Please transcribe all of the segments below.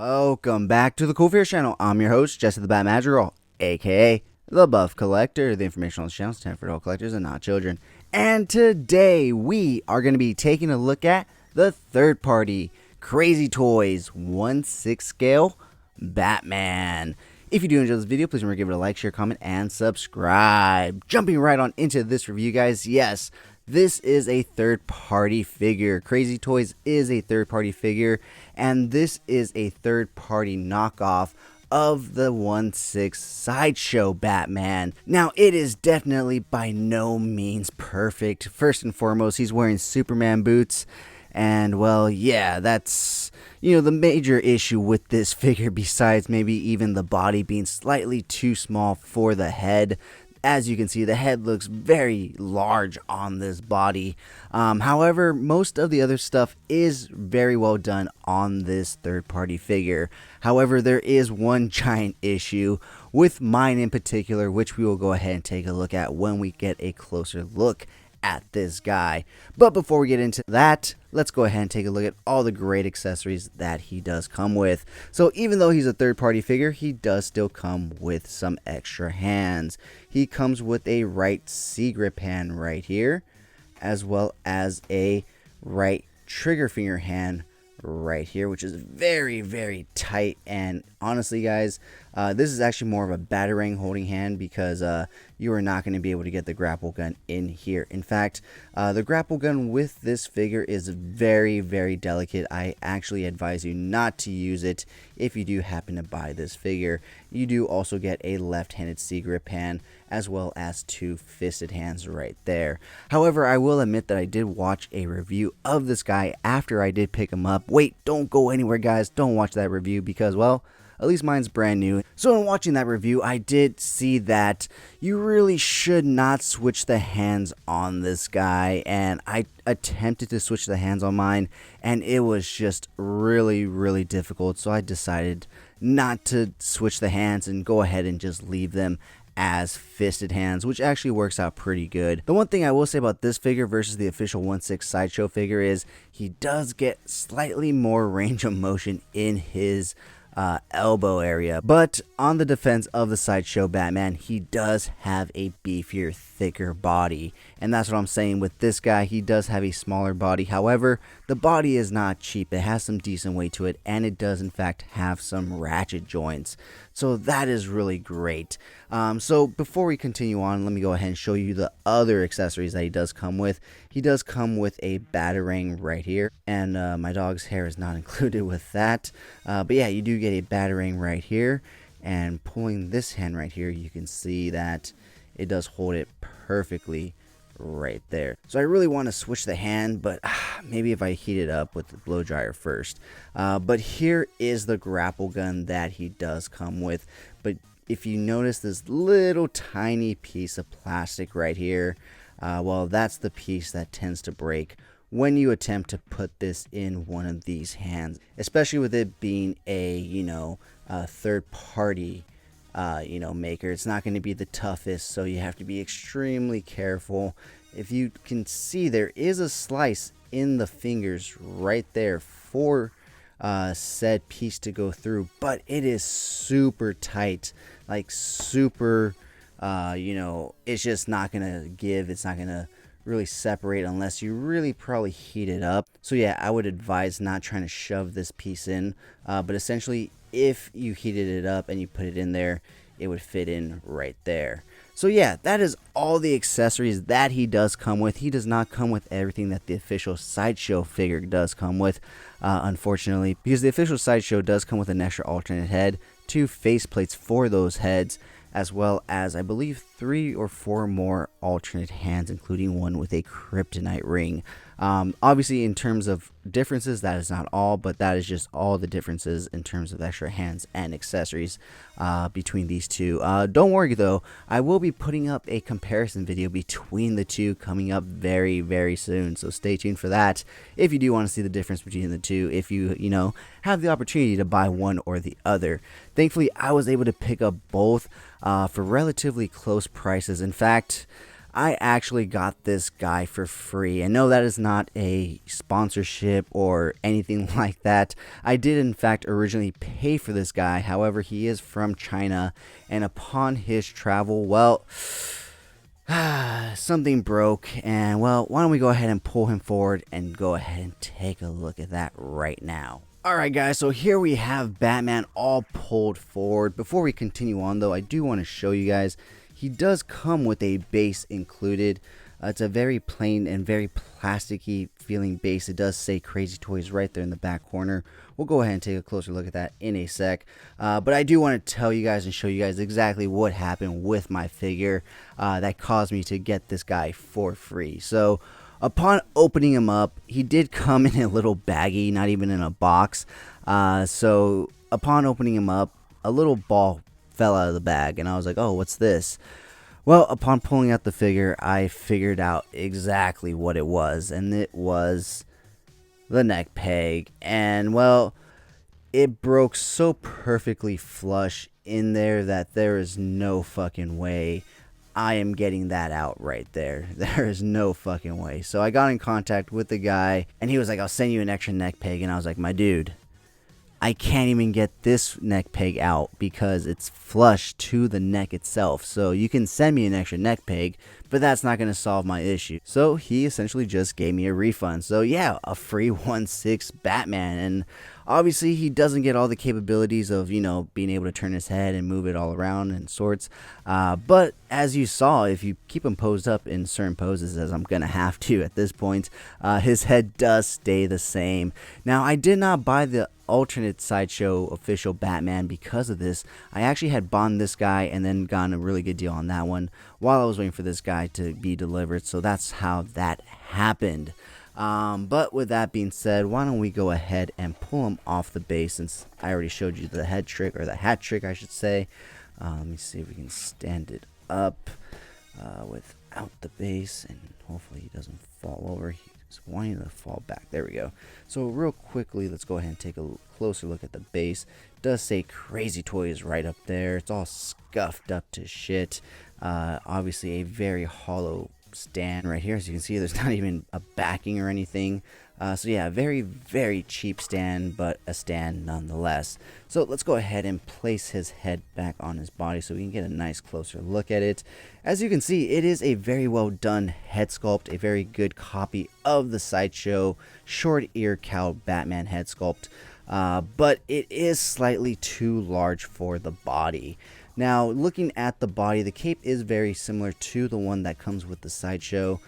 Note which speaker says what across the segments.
Speaker 1: Welcome back to the CoolFigurez channel. I'm your host, Jesse the Bat Madrigal, aka the Buff Collector. The information on this channel is intended for adult collectors and not children. And today we are going to be taking a look at the third party Crazy Toys 1/6 scale Batman. If you do enjoy this video, please remember to give it a like, share, comment, and subscribe. Jumping right on into this review, guys. Yes, this is a third-party figure. Crazy Toys is a third-party figure, and this is a third-party knockoff of the 1/6 Sideshow Batman. Now, it is definitely by no means perfect. First and foremost, he's wearing Superman boots, and well, yeah, that's, the major issue with this figure, besides maybe even the body being slightly too small for the head. As you can see, the head looks very large on this body. However, most of the other stuff is very well done on this third-party figure. However, there is one giant issue with mine in particular, which we will go ahead and take a look at when we get a closer look at this guy. But before we get into that, let's go ahead and take a look at all the great accessories that he does come with. So even though he's a third-party figure, he does still come with some extra hands. He comes with a right C-grip hand right here, as well as a right trigger finger hand right here, which is very, very tight. And honestly, guys, this is actually more of a batarang holding hand, because you are not going to be able to get the grapple gun in here. In fact, the grapple gun with this figure is very, very delicate. I actually advise you not to use it if you do happen to buy this figure. You do also get a left-handed C-grip hand, as well as two fisted hands right there. However, I will admit that I did watch a review of this guy after I did pick him up. Wait, don't go anywhere, guys. Don't watch that review, because, well, at least mine's brand new. So in watching that review, I did see that you really should not switch the hands on this guy, and I attempted to switch the hands on mine, and it was just really, really difficult. So I decided not to switch the hands and go ahead and just leave them as fisted hands, which actually works out pretty good. The one thing I will say about this figure versus the official 1/6 Sideshow figure is he does get slightly more range of motion in his elbow area. But on the defense of the Sideshow Batman, he does have a beefier, thicker body, and that's what I'm saying with this guy. He does have a smaller body. However, the body is not cheap. It has some decent weight to it, and it does in fact have some ratchet joints, so that is really great. So before we continue on, let me go ahead and show you the other accessories that he does come with. He does come with a batarang right here, and my dog's hair is not included with that. But yeah, you do get a batarang right here, and pulling this hand right here, you can see that it does hold it perfectly right there. So I really want to switch the hand, but maybe if I heat it up with the blow dryer first. But here is the grapple gun that he does come with. But if you notice this little tiny piece of plastic right here, well, that's the piece that tends to break when you attempt to put this in one of these hands, especially with it being a third party maker. It's not going to be the toughest, so you have to be extremely careful. If you can see, there is a slice in the fingers right there for said piece to go through, but it is super tight, like super, it's just not gonna give. It's not gonna really separate unless you really probably heat it up. So yeah, I would advise not trying to shove this piece in, but essentially if you heated it up and you put it in there, it would fit in right there. So yeah, that is all the accessories that he does come with. He does not come with everything that the official Sideshow figure does come with, unfortunately, because the official Sideshow does come with an extra alternate head, two faceplates for those heads, as well as, I believe, 3 or 4 more alternate hands, including one with a kryptonite ring. Obviously, in terms of differences, that is not all, but that is just all the differences in terms of extra hands and accessories between these two. Don't worry, though, I will be putting up a comparison video between the two coming up very, very soon, so stay tuned for that if you do want to see the difference between the two, if you have the opportunity to buy one or the other. Thankfully, I was able to pick up both for relatively close prices. In fact, I actually got this guy for free. And no, that is not a sponsorship or anything like that. I did in fact originally pay for this guy. However, he is from China, and upon his travel, well, something broke, and well, why don't we go ahead and pull him forward and go ahead and take a look at that right now. Alright guys, so here we have Batman all pulled forward. Before we continue on though, I do want to show you guys, he does come with a base included. It's a very plain and very plasticky feeling base. It does say Crazy Toys right there in the back corner. We'll go ahead and take a closer look at that in a sec. But I do want to tell you guys and show you guys exactly what happened with my figure that caused me to get this guy for free. So upon opening him up, he did come in a little baggie, not even in a box. So upon opening him up, a little ball fell out of the bag, and I was like, oh, what's this? Well, upon pulling out the figure, I figured out exactly what it was, and it was the neck peg. And well, it broke so perfectly flush in there that there is no fucking way I am getting that out right there. There is no fucking way. So I got in contact with the guy, and he was like, I'll send you an extra neck peg. And I was like, my dude, I can't even get this neck peg out because it's flush to the neck itself. So you can send me an extra neck peg, but that's not going to solve my issue. So he essentially just gave me a refund. So yeah, a free 1/6 Batman. And obviously he doesn't get all the capabilities of, you know, being able to turn his head and move it all around and sorts. But as you saw, if you keep him posed up in certain poses, as I'm going to have to at this point, his head does stay the same. Now, I did not buy the alternate Sideshow official Batman because of this. I actually had bought this guy and then gotten a really good deal on that one while I was waiting for this guy to be delivered. So that's how that happened. But with that being said, why don't we go ahead and pull him off the base, since I already showed you the head trick, or the hat trick I should say. Let me see if we can stand it up without the base, and hopefully he doesn't fall over. He's wanting to fall back. There we go. So real quickly, let's go ahead and take a closer look at the base. It does say Crazy Toys right up there. It's all scuffed up to shit. Obviously a very hollow stand right here, as you can see. There's not even a backing or anything. So yeah, very, very cheap stand, but a stand nonetheless. So let's go ahead and place his head back on his body so we can get a nice closer look at it. As you can see, it is a very well done head sculpt, a very good copy of the Sideshow short ear cowl Batman head sculpt, but it is slightly too large for the body. Now, looking at the body, the cape is very similar to the one that comes with the Sideshow.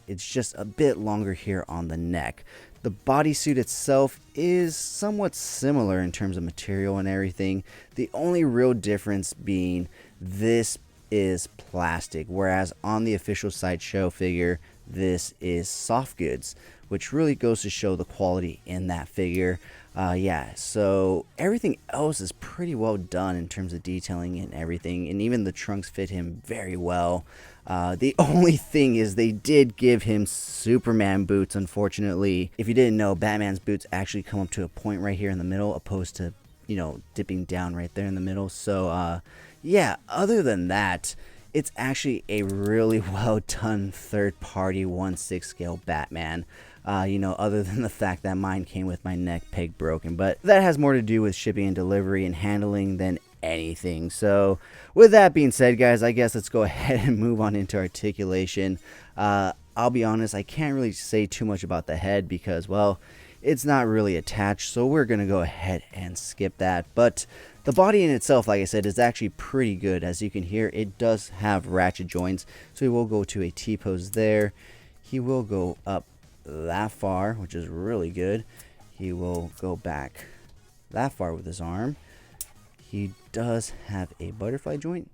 Speaker 1: It's just a bit longer here on the neck. The bodysuit itself is somewhat similar in terms of material and everything. The only real difference being this is plastic, whereas on the official Sideshow figure, this is soft goods, which really goes to show the quality in that figure. Yeah, so everything else is pretty well done in terms of detailing and everything, and even the trunks fit him very well. The only thing is they did give him Superman boots, unfortunately. If you didn't know, Batman's boots actually come up to a point right here in the middle, opposed to, you know, dipping down right there in the middle. So, yeah, other than that, it's actually a really well done third-party 1/6 scale Batman. You know, other than the fact that mine came with my neck peg broken. But that has more to do with shipping and delivery and handling than anything. So with that being said, guys, I guess let's go ahead and move on into articulation. I'll be honest, I can't really say too much about the head because, well, it's not really attached, so we're gonna go ahead and skip that. But the body in itself, like I said, is actually pretty good. As you can hear, it does have ratchet joints, so he will go to a T-pose there. He will go up that far, which is really good. He will go back that far with his arm. He does have a butterfly joint.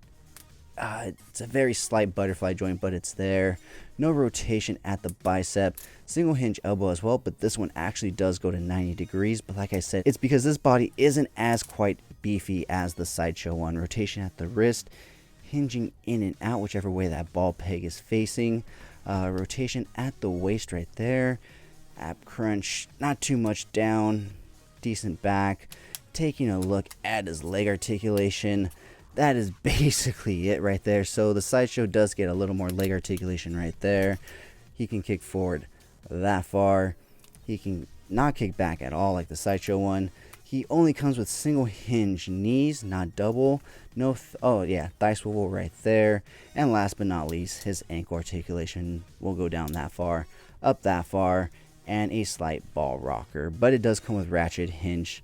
Speaker 1: It's a very slight butterfly joint, but it's there. No rotation at the bicep. Single hinge elbow as well, but this one actually does go to 90 degrees. But like I said, it's because this body isn't as quite beefy as the Sideshow one. Rotation at the wrist, hinging in and out whichever way that ball peg is facing. Rotation at the waist right there. Ab crunch, not too much down. Decent back. Taking a look at his leg articulation. that is basically it right there. So the Sideshow does get a little more leg articulation right there. He can kick forward that far. He can not kick back at all like the Sideshow one. He only comes with single hinge knees, not double. No, oh yeah, thigh swivel right there. And last but not least, his ankle articulation will go down that far, up that far, and a slight ball rocker. But it does come with ratchet hinge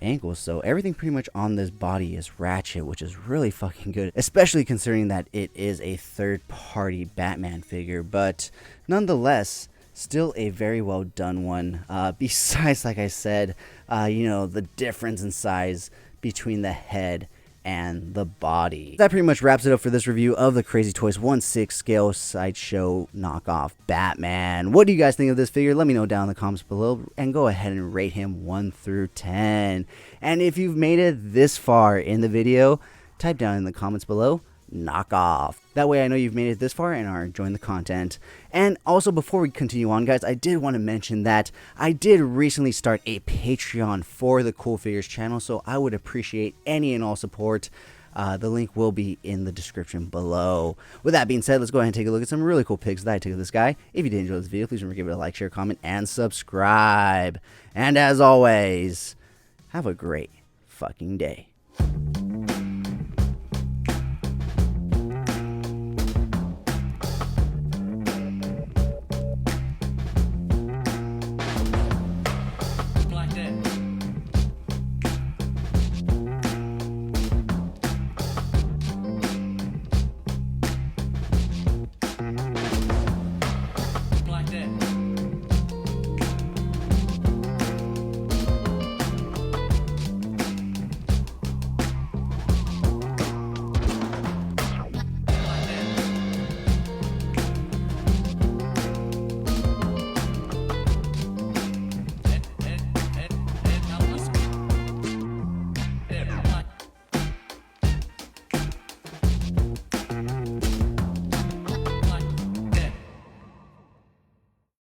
Speaker 1: ankles, so everything pretty much on this body is ratchet, which is really fucking good, especially considering that it is a third-party Batman figure. But nonetheless, still a very well done one. Besides, like I said, you know, the difference in size between the head and the body. That pretty much wraps it up for this review of the Crazy Toys 1/6 scale Sideshow knockoff Batman. What do you guys think of this figure? Let me know down in the comments below, and go ahead and rate him 1 through 10. And if you've made it this far in the video, type down in the comments below knockoff. That way I know you've made it this far and are enjoying the content. And also, before we continue on, guys, I did want to mention that I did recently start a Patreon for the CoolFigurez channel, so I would appreciate any and all support. The link will be in the description below. With that being said, let's go ahead and take a look at some really cool pics that I took of this guy. If you did enjoy this video, please remember to give it a like, share, comment, and subscribe. And as always, have a great fucking day.